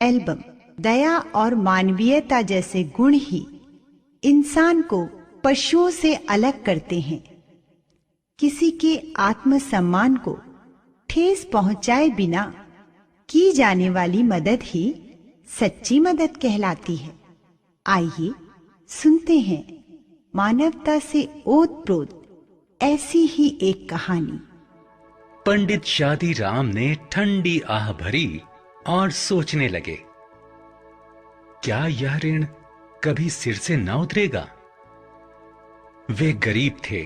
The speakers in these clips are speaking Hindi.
एल्बम दया और मानवीयता जैसे गुण ही इंसान को पशुओं से अलग करते हैं। किसी के आत्मसम्मान को ठेस पहुंचाए बिना की जाने वाली मदद ही सच्ची मदद कहलाती है। आइए सुनते हैं मानवता से ओतप्रोत ऐसी ही एक कहानी। पंडित शादी राम ने ठंडी आह भरी और सोचने लगे, क्या यह ऋण कभी सिर से न उतरेगा? वे गरीब थे,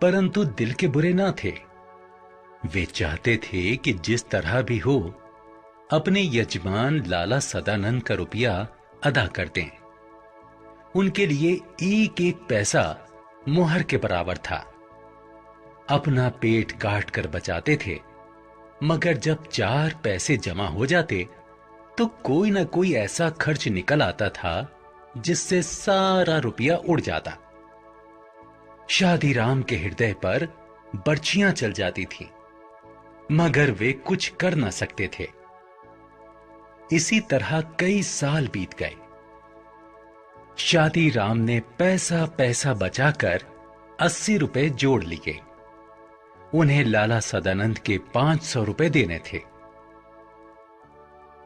परंतु दिल के बुरे ना थे। वे चाहते थे कि जिस तरह भी हो अपने यजमान लाला सदानंद का रुपया अदा कर दें। उनके लिए एक एक पैसा मोहर के बराबर था। अपना पेट काट कर बचाते थे, मगर जब 4 पैसे जमा हो जाते तो कोई ना कोई ऐसा खर्च निकल आता था जिससे सारा रुपया उड़ जाता। शादी राम के हृदय पर बर्छियां चल जाती थी, मगर वे कुछ कर ना सकते थे। इसी तरह कई साल बीत गए। शादी राम ने पैसा पैसा बचाकर 80 रुपए जोड़ लिए। उन्हें लाला सदानंद के 500 रुपए देने थे।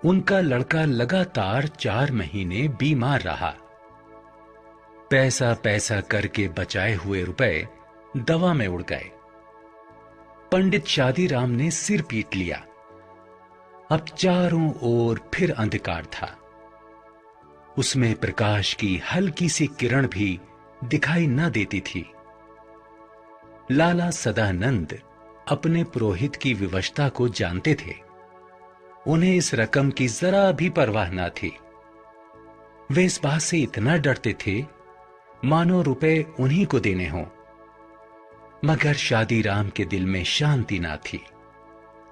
उनका लड़का लगातार 4 महीने बीमार रहा। पैसा पैसा करके बचाए हुए रुपए दवा में उड़ गए। पंडित शादी राम ने सिर पीट लिया। अब चारों ओर फिर अंधकार था। उसमें प्रकाश की हल्की सी किरण भी दिखाई न देती थी। लाला सदानंद अपने पुरोहित की विवशता को जानते थे। उन्हें इस रकम की जरा भी परवाह न थी। वे इस बात से इतना डरते थे मानो रुपए उन्हीं को देने हों। मगर शादी राम के दिल में शांति ना थी।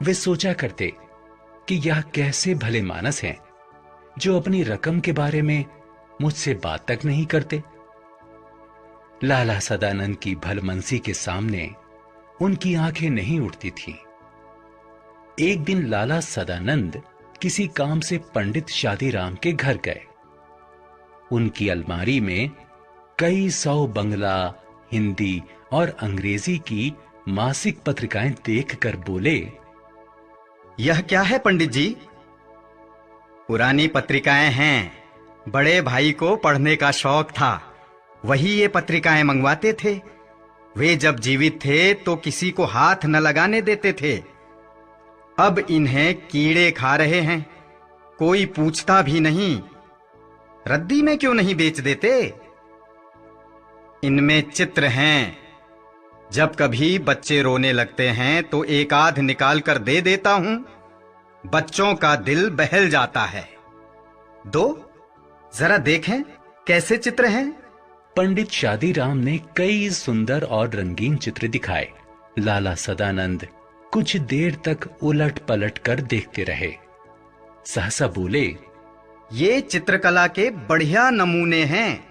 वे सोचा करते कि यह कैसे भले मानस हैं जो अपनी रकम के बारे में मुझसे बात तक नहीं करते। लाला सदानंद की भलमनसी के सामने उनकी आंखें नहीं उठती थीं। एक दिन लाला सदानंद किसी काम से पंडित शादी राम के घर गए। उनकी अलमारी में कई 100 बंगला, हिंदी और अंग्रेजी की मासिक पत्रिकाएं देखकर बोले, यह क्या है पंडित जी? पुरानी पत्रिकाएं हैं। बड़े भाई को पढ़ने का शौक था, वही ये पत्रिकाएं मंगवाते थे। वे जब जीवित थे तो किसी को हाथ न लगाने देते थे। अब इन्हें कीड़े खा रहे हैं, कोई पूछता भी नहीं। रद्दी में क्यों नहीं बेच देते? इनमें चित्र हैं। जब कभी बच्चे रोने लगते हैं तो एक आध निकाल कर दे देता हूं। बच्चों का दिल बहल जाता है। दो जरा देखें कैसे चित्र हैं। पंडित शादी राम ने कई सुंदर और रंगीन चित्र दिखाए। लाला सदानंद कुछ देर तक उलट पलट कर देखते रहे। सहसा बोले, ये चित्रकला के बढ़िया नमूने हैं।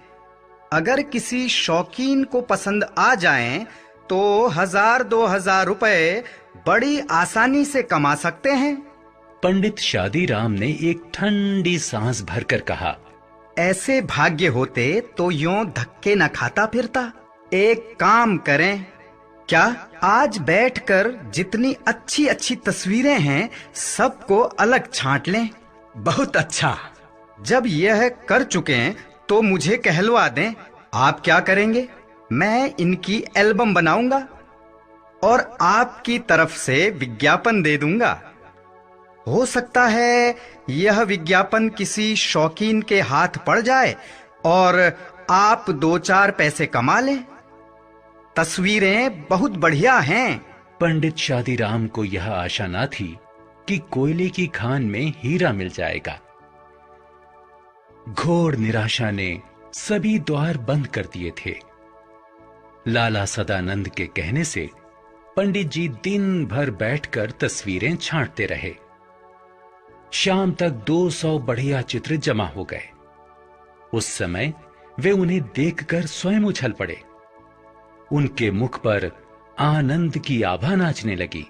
अगर किसी शौकीन को पसंद आ जाएं तो 1000-2000 रुपए बड़ी आसानी से कमा सकते हैं। पंडित शादी राम ने एक ठंडी सांस भरकर कहा, ऐसे भाग्य होते तो यूं धक्के न खाता फिरता। एक काम करें, क्या आज बैठकर जितनी अच्छी अच्छी तस्वीरें हैं सबको अलग छांट लें। बहुत अच्छा। जब यह कर चुके तो मुझे कहलवा दें। आप क्या करेंगे? मैं इनकी एल्बम बनाऊंगा और आपकी तरफ से विज्ञापन दे दूंगा। हो सकता है यह विज्ञापन किसी शौकीन के हाथ पड़ जाए और आप 2-4 पैसे कमा लें। तस्वीरें बहुत बढ़िया हैं। पंडित शादी राम को यह आशा ना थी कि कोयले की खान में हीरा मिल जाएगा। घोर निराशा ने सभी द्वार बंद कर दिए थे। लाला सदानंद के कहने से पंडित जी दिन भर बैठकर तस्वीरें छांटते रहे। शाम तक 200 बढ़िया चित्र जमा हो गए। उस समय वे उन्हें देखकर स्वयं उछल पड़े। उनके मुख पर आनंद की आभा नाचने लगी।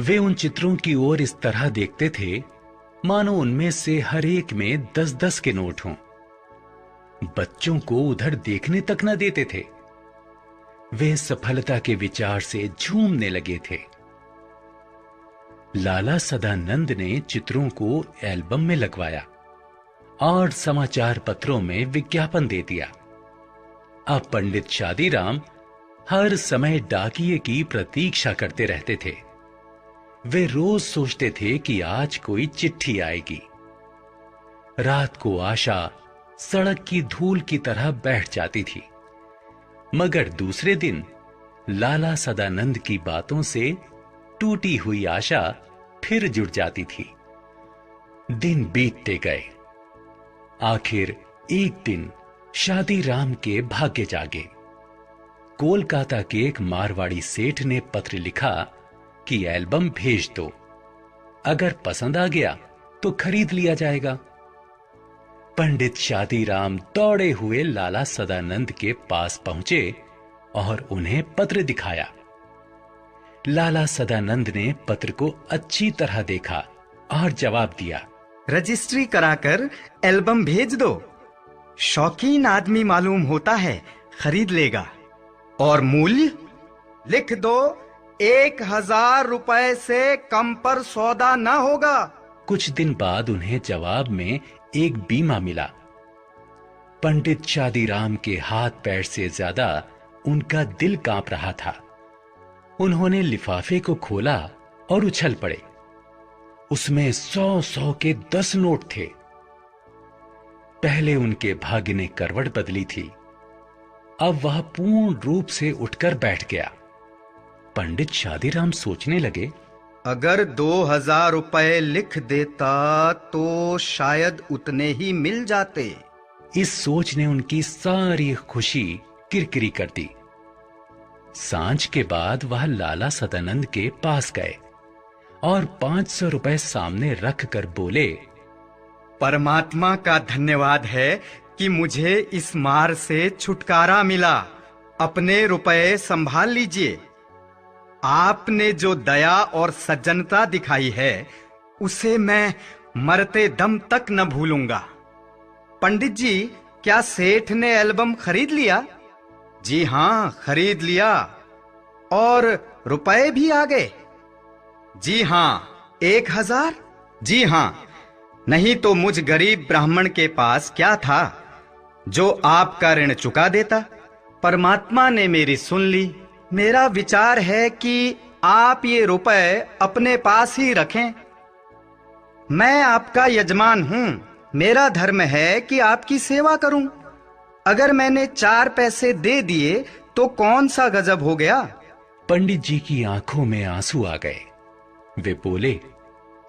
वे उन चित्रों की ओर इस तरह देखते थे मानो उनमें से हर एक में 10-10 के नोट हों। बच्चों को उधर देखने तक न देते थे। वे सफलता के विचार से झूमने लगे थे। लाला सदानंद ने चित्रों को एल्बम में लगवाया और समाचार पत्रों में विज्ञापन दे दिया। अब पंडित शादीराम हर समय डाकिये की प्रतीक्षा करते रहते थे। वे रोज सोचते थे कि आज कोई चिट्ठी आएगी। रात को आशा सड़क की धूल की तरह बैठ जाती थी, मगर दूसरे दिन लाला सदानंद की बातों से टूटी हुई आशा फिर जुड़ जाती थी। दिन बीतते गए। आखिर एक दिन शादीराम के भाग्य जागे। कोलकाता के एक मारवाड़ी सेठ ने पत्र लिखा कि एल्बम भेज दो, अगर पसंद आ गया तो खरीद लिया जाएगा। पंडित शादीराम दौड़े हुए लाला सदानंद के पास पहुंचे और उन्हें पत्र दिखाया। लाला सदानंद ने पत्र को अच्छी तरह देखा और जवाब दिया, रजिस्ट्री कराकर एल्बम भेज दो। शौकीन आदमी मालूम होता है, खरीद लेगा। और मूल्य लिख दो, 1000 रुपए से कम पर सौदा न होगा। कुछ दिन बाद उन्हें जवाब में एक बीमा मिला। पंडित शादीराम के हाथ पैर से ज्यादा उनका दिल कांप रहा था। उन्होंने लिफाफे को खोला और उछल पड़े। उसमें 100-100 के 10 नोट थे। पहले उनके भाग्य ने करवट बदली थी, अब वह पूर्ण रूप से उठकर बैठ गया। पंडित शादीराम सोचने लगे, अगर 2000 रुपए लिख देता तो शायद उतने ही मिल जाते। इस सोच ने उनकी सारी खुशी किरकिरी कर दी। सांझ के बाद वह लाला सदानंद के पास गए और 500 रुपए सामने रख कर बोले, परमात्मा का धन्यवाद है कि मुझे इस मार से छुटकारा मिला। अपने रुपए संभाल लीजिए। आपने जो दया और सज्जनता दिखाई है उसे मैं मरते दम तक न भूलूंगा। पंडित जी, क्या सेठ ने एल्बम खरीद लिया? जी हां, खरीद लिया। और रुपए भी आ गए? जी हां। 1000? जी हां। नहीं तो मुझ गरीब ब्राह्मण के पास क्या था जो आपका ऋण चुका देता। परमात्मा ने मेरी सुन ली। मेरा विचार है कि आप ये रुपए अपने पास ही रखें। मैं आपका यजमान हूं। मेरा धर्म है कि आपकी सेवा करूं। अगर मैंने 4 पैसे दे दिए तो कौन सा गजब हो गया। पंडित जी की आंखों में आंसू आ गए। वे बोले,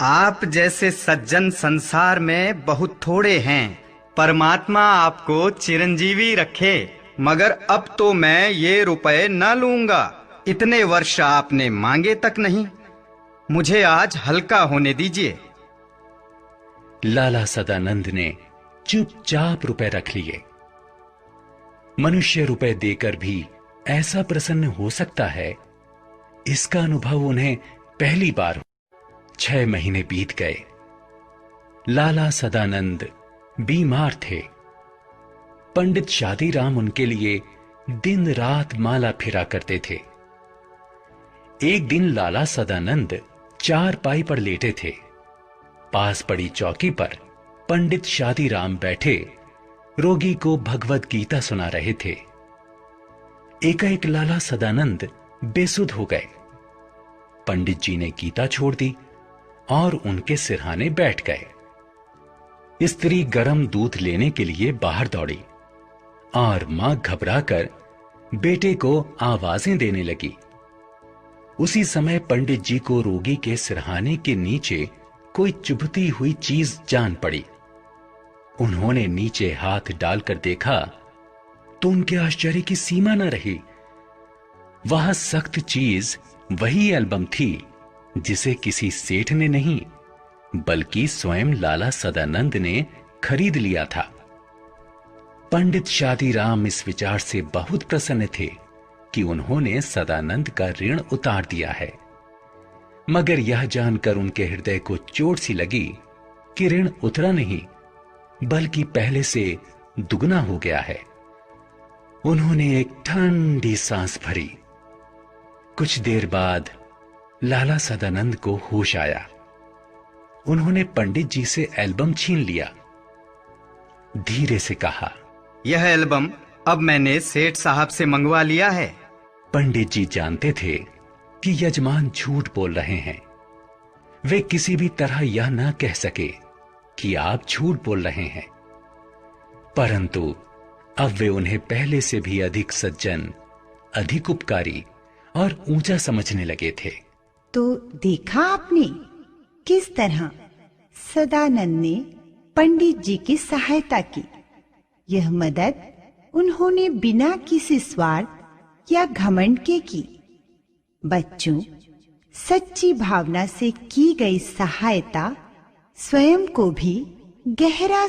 आप जैसे सज्जन संसार में बहुत थोड़े हैं। परमात्मा आपको चिरंजीवी रखे। मगर अब तो मैं ये रुपए न लूंगा। इतने वर्ष आपने मांगे तक नहीं। मुझे आज हल्का होने दीजिए। लाला सदानंद ने चुपचाप रुपए रख लिए। मनुष्य रुपए देकर भी ऐसा प्रसन्न हो सकता है, इसका अनुभव उन्हें पहली बार। 6 महीने बीत गए। लाला सदानंद बीमार थे। पंडित शादीराम उनके लिए दिन रात माला फिरा करते थे। एक दिन लाला सदानंद चारपाई पर लेटे थे। पास पड़ी चौकी पर पंडित शादीराम बैठे रोगी को भगवत गीता सुना रहे थे। एकाएक लाला सदानंद बेसुध हो गए। पंडित जी ने गीता छोड़ दी और उनके सिरहाने बैठ गए। स्त्री गर्म दूध लेने के लिए बाहर दौड़ी और मां घबराकर बेटे को आवाजें देने लगी। उसी समय पंडित जी को रोगी के सिरहाने के नीचे कोई चुभती हुई चीज जान पड़ी। उन्होंने नीचे हाथ डालकर देखा तो उनके आश्चर्य की सीमा न रही। वह सख्त चीज वही एल्बम थी जिसे किसी सेठ ने नहीं बल्कि स्वयं लाला सदानंद ने खरीद लिया था। पंडित शादीराम इस विचार से बहुत प्रसन्न थे कि उन्होंने सदानंद का ऋण उतार दिया है। मगर यह जानकर उनके हृदय को चोट सी लगी कि ऋण उतरा नहीं बल्कि पहले से दुगना हो गया है। उन्होंने एक ठंडी सांस भरी। कुछ देर बाद लाला सदानंद को होश आया। उन्होंने पंडित जी से एल्बम छीन लिया। धीरे से कहा, यह एल्बम अब मैंने सेठ साहब से मंगवा लिया है। पंडित जी जानते थे कि यजमान झूठ बोल रहे हैं। वे किसी भी तरह यह न कह सके कि आप झूठ बोल रहे हैं, परंतु अब वे उन्हें पहले से भी अधिक सज्जन, अधिक उपकारी और ऊंचा समझने लगे थे। तो देखा आपने किस तरह सदानंद ने पंडित जी की सहायता की। यह मदद उन्होंने बिना किसी स्वार्थ या घमंड के की। बच्चों, सच्ची भावना से की गई सहायता स्वयं को भी गहरा